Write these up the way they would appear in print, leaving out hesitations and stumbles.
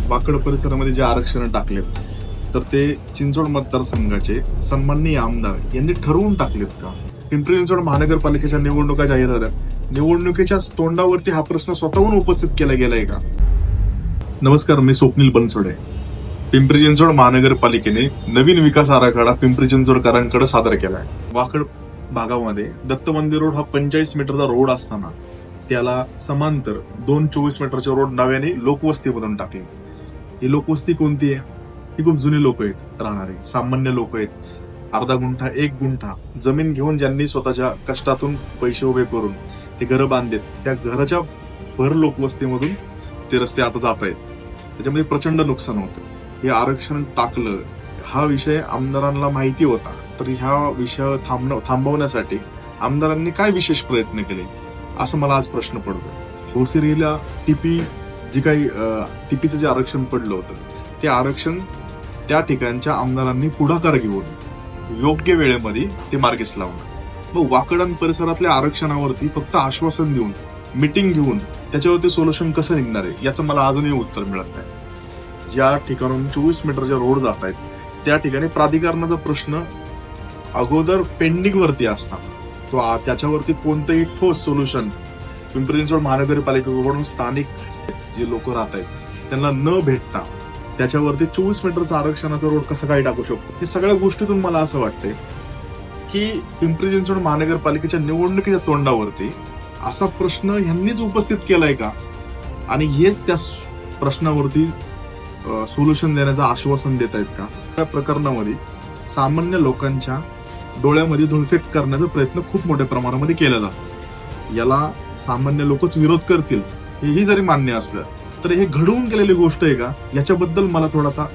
वाकड परिसरामध्ये जे आरक्षण टाकलेत तर ते चिंचवड मतदारसंघाचे सन्माननीय आमदार यांनी ठरवून टाकलेत का? पिंपरी चिंचवड महानगरपालिकेच्या निवडणुका जाहीर झाल्या, निवडणुकीच्या तोंडावरती हा प्रश्न स्वतःहून उपस्थित केला गेलाय का? नमस्कार, मी स्वप्नील बनसोडे. पिंपरी चिंचवड महानगरपालिकेने नवीन विकास आराखडा पिंपरी चिंचवडकरांकडे सादर केलाय. वाकड भागामध्ये दत्त मंदिर रोड हा 45 मीटरचा रोड असताना त्याला समांतर 2 24 मीटरचे रोड नव्याने लोकवस्ती बनवून टाकली. ही लोकवस्ती कोणती आहे? ही खूप जुनी लोक आहेत, राहणारे सामान्य लोक आहेत. अर्धा गुंठा 1 गुंठा जमीन घेऊन ज्यांनी स्वतःच्या कष्टातून पैसे उभे करून ते घरं बांधलेत, त्या घराच्या भर लोकवस्तीमधून ते रस्ते आता जात आहेत. त्याच्यामध्ये प्रचंड नुकसान होतं. हे आरक्षण टाकलं हा विषय आमदारांना माहिती होता, तर ह्या विषय थांबवण्यासाठी आमदारांनी काय विशेष प्रयत्न केले असं मला आज प्रश्न पडतोय. भोसरीला टीपीचं जे आरक्षण पडलं होतं ते आरक्षण त्या ठिकाणच्या आमदारांनी पुढाकार घेऊन योग्य वेळेमध्ये ते मार्गीस लावलं. मग वाकड परिसरातल्या आरक्षणावरती फक्त आश्वासन देऊन मीटिंग घेऊन त्याच्यावरती सोल्युशन कसं निघणार आहे याचं मला अजूनही उत्तर मिळत नाही. ज्या ठिकाणून 24 मीटरचे रोड जात आहेत त्या ठिकाणी प्राधिकरणाचा प्रश्न अगोदर पेंडिंग वरती असतात, त्याच्यावरती कोणतंही ठोस सोल्युशन पिंपरी चिंचवड महानगरपालिकेकडून स्थानिक जे लोक राहत आहेत त्यांना न भेटता त्याच्यावरती 24 मीटरचा आरक्षणाचा रोड कसं काय टाकू शकतो? हे सगळ्या गोष्टीतून मला असं वाटतंय की पिंपरी चिंचवड महानगरपालिकेच्या निवडणुकीच्या तोंडावरती असा प्रश्न ह्यांनीच उपस्थित केलाय का? आणि हेच त्या प्रश्नावरती सोल्युशन देण्याचं आश्वासन देत आहेत का? या प्रकरणामध्ये सामान्य लोकांच्या डोळ्यामध्ये धुळफेक करण्याचा प्रयत्न खूप मोठ्या प्रमाणामध्ये केला जातो. याला सामान्य लोकच विरोध करतील हेही जरी मान्य असलं तर हे घडवून केलेली गोष्ट आहे का याच्याबद्दल मला थोडासा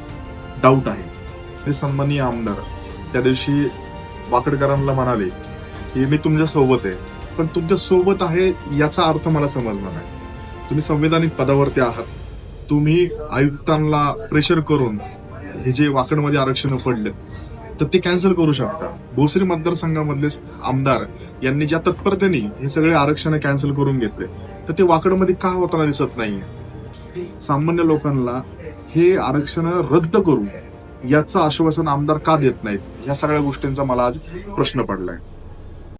डाऊट आहे. हे सन्माननीय आमदार त्या दिवशी वाकडकरांना म्हणाले की मी तुमच्या सोबत आहे, पण तुमच्या सोबत आहे याचा अर्थ मला समजला नाही. तुम्ही संविधानिक पदावरती आहात, तुम्ही आयुक्तांना प्रेशर करून हे जे वाकडमध्ये आरक्षण पडले तर ते कॅन्सल करू शकता. भोसरी मतदारसंघामधले आमदार यांनी ज्या तत्परतेने हे सगळे आरक्षण कॅन्सल करून घेतले तर ते वाकडमध्ये का होताना दिसत नाहीये? सामान्य लोकांना हे आरक्षण रद्द करू याचं आश्वासन आमदार का देत नाहीत? या सगळ्या गोष्टींचा मला आज प्रश्न पडलाय.